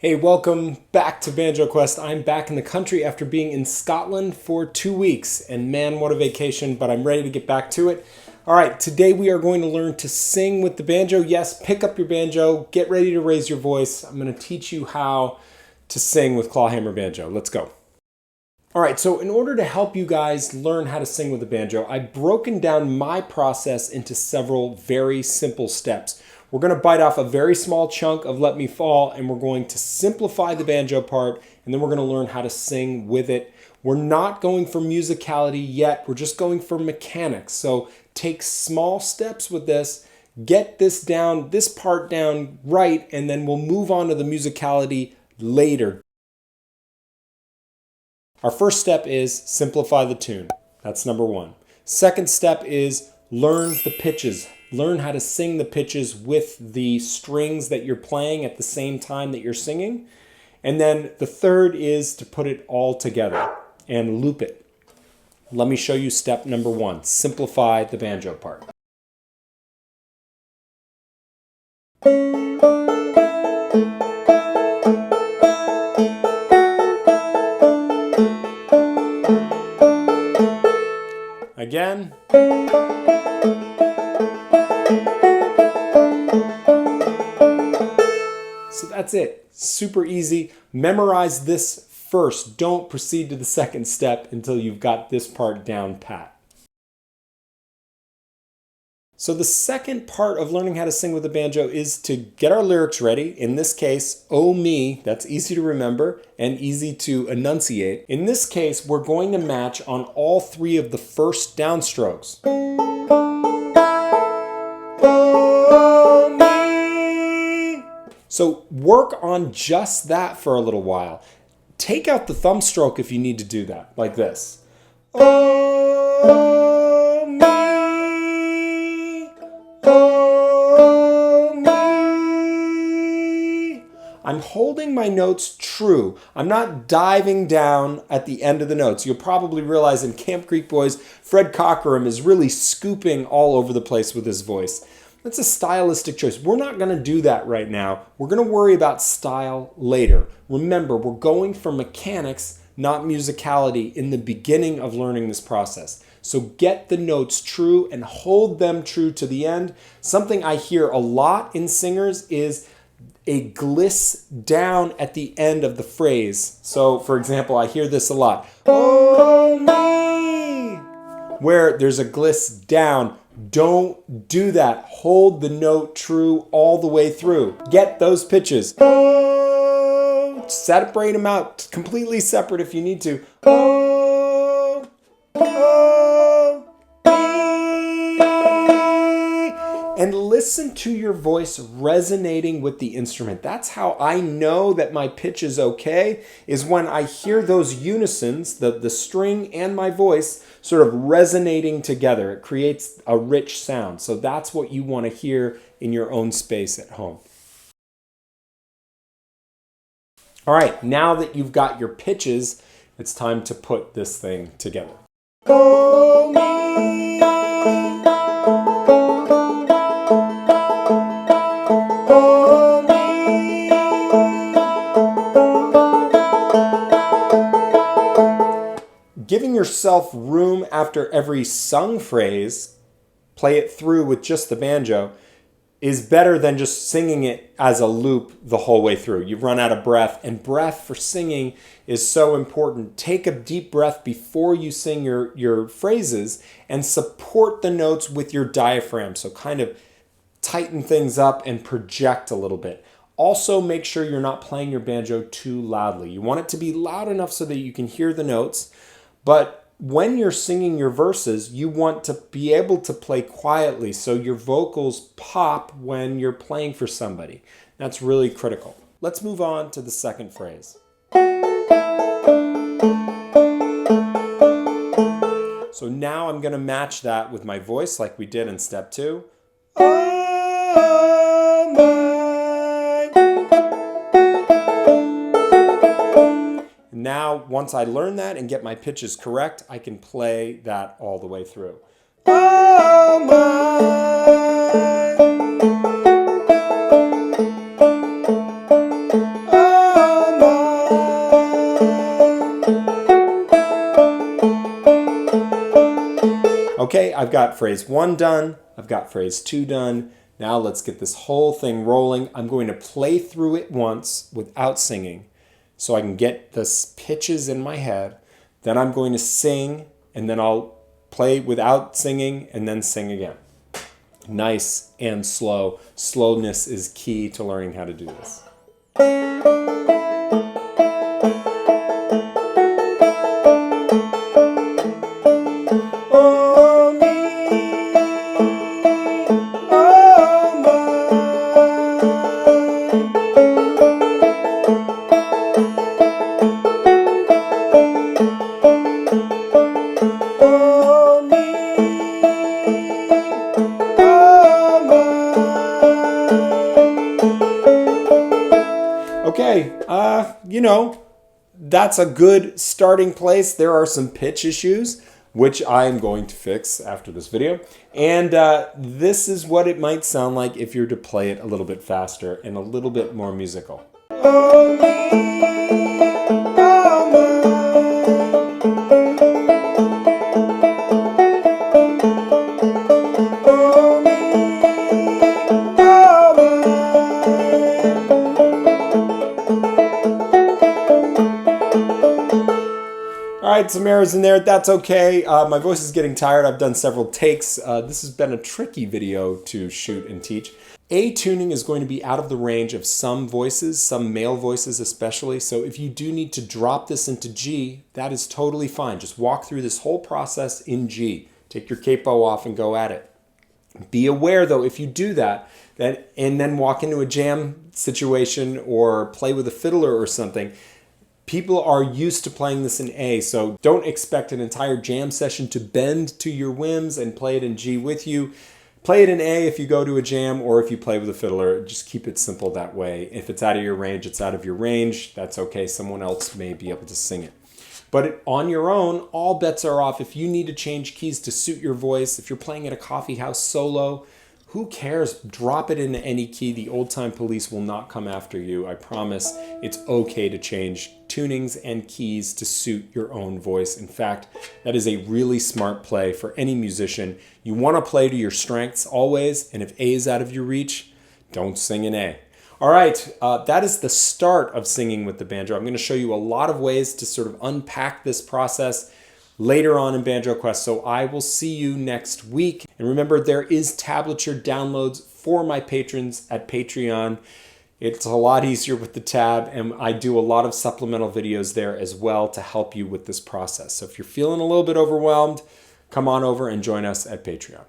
Hey, welcome back to Banjo Quest. I'm back in the country after being in Scotland for 2 weeks. And man, what a vacation, but I'm ready to get back to it. All right, today we are going to learn to sing with the banjo. Yes, pick up your banjo, get ready to raise your voice. I'm going to teach you how to sing with clawhammer banjo. Let's go. All right, so in order to help you guys learn how to sing with the banjo, I've broken down my process into several very simple steps. We're going to bite off a very small chunk of Let Me Fall, and we're going to simplify the banjo part, and then we're going to learn how to sing with it. We're not going for musicality yet. We're just going for mechanics. So take small steps with this, get this part down right, and then we'll move on to the musicality later. Our first step is simplify the tune. That's number one. Second step is learn the pitches. Learn how to sing the pitches with the strings that you're playing at the same time that you're singing. And then the third is to put it all together and loop it. Let me show you step number one. Simplify the banjo part. Again. So that's it. Super easy. Memorize this first. Don't proceed to the second step until you've got this part down pat. So the second part of learning how to sing with the banjo is to get our lyrics ready. In this case, oh me, that's easy to remember and easy to enunciate. In this case, we're going to match on all three of the first downstrokes. Oh me. So work on just that for a little while. Take out the thumb stroke if you need to do that, like this. Oh me. Oh me. I'm holding my notes true. I'm not diving down at the end of the notes. You'll probably realize in Camp Creek Boys, Fred Cockerham is really scooping all over the place with his voice. That's a stylistic choice. We're not going to do that right now. We're going to worry about style later. Remember, we're going for mechanics, not musicality in the beginning of learning this process. So get the notes true and hold them true to the end. Something I hear a lot in singers is a gliss down at the end of the phrase. So for example, I hear this a lot. Oh me, where there's a gliss down. Don't do that. Hold the note true all the way through. Get those pitches. Oh, separate them out completely separate if you need to. Oh, oh, me. And listen to your voice resonating with the instrument. That's how I know that my pitch is okay, is when I hear those unisons, the string and my voice, sort of resonating together. It creates a rich sound. So that's what you want to hear in your own space at home. All right, now that you've got your pitches, it's time to put this thing together. Oh, me. Oh, me. Giving yourself room after every sung phrase, play it through with just the banjo, is better than just singing it as a loop the whole way through. You've run out of breath, and breath for singing is so important. Take a deep breath before you sing your phrases and support the notes with your diaphragm. So kind of tighten things up and project a little bit. Also, make sure you're not playing your banjo too loudly. You want it to be loud enough so that you can hear the notes, but when you're singing your verses, you want to be able to play quietly so your vocals pop when you're playing for somebody. That's really critical. Let's move on to the second phrase. So now I'm going to match that with my voice like we did in step 2. Oh, my. Now, once I learn that and get my pitches correct, I can play that all the way through. Oh my. Oh Okay, I've got phrase 1 done. I've got phrase 2 done. Now let's get this whole thing rolling. I'm going to play through it once without singing so I can get the pitches in my head. Then I'm going to sing, and then I'll play without singing and then sing again. Nice and slow. Slowness is key to learning how to do this. Okay, that's a good starting place. There are some pitch issues, which I am going to fix after this video. And this is what it might sound like if you're to play it a little bit faster and a little bit more musical. All right, some errors in there. That's okay. My voice is getting tired. I've done several takes. This has been a tricky video to shoot and teach. A tuning is going to be out of the range of some voices, some male voices especially. So if you do need to drop this into G, that is totally fine. Just walk through this whole process in G. Take your capo off and go at it. Be aware though, if you do that, and then walk into a jam situation or play with a fiddler or something, people are used to playing this in A, so don't expect an entire jam session to bend to your whims and play it in G with you. Play it in A if you go to a jam, or if you play with a fiddler. Just keep it simple that way. If it's out of your range, it's out of your range. That's okay. Someone else may be able to sing it. But on your own, all bets are off. If you need to change keys to suit your voice, if you're playing at a coffee house solo, who cares? Drop it into any key. The old time police will not come after you. I promise. It's okay to change tunings and keys to suit your own voice. In fact, that is a really smart play for any musician. You want to play to your strengths always, and if A is out of your reach, don't sing in A. All right, that is the start of singing with the banjo. I'm going to show you a lot of ways to sort of unpack this process later on in Banjo Quest. So I will see you next week. And remember, there is tablature downloads for my patrons at Patreon. It's a lot easier with the tab, and I do a lot of supplemental videos there as well to help you with this process. So if you're feeling a little bit overwhelmed, come on over and join us at Patreon.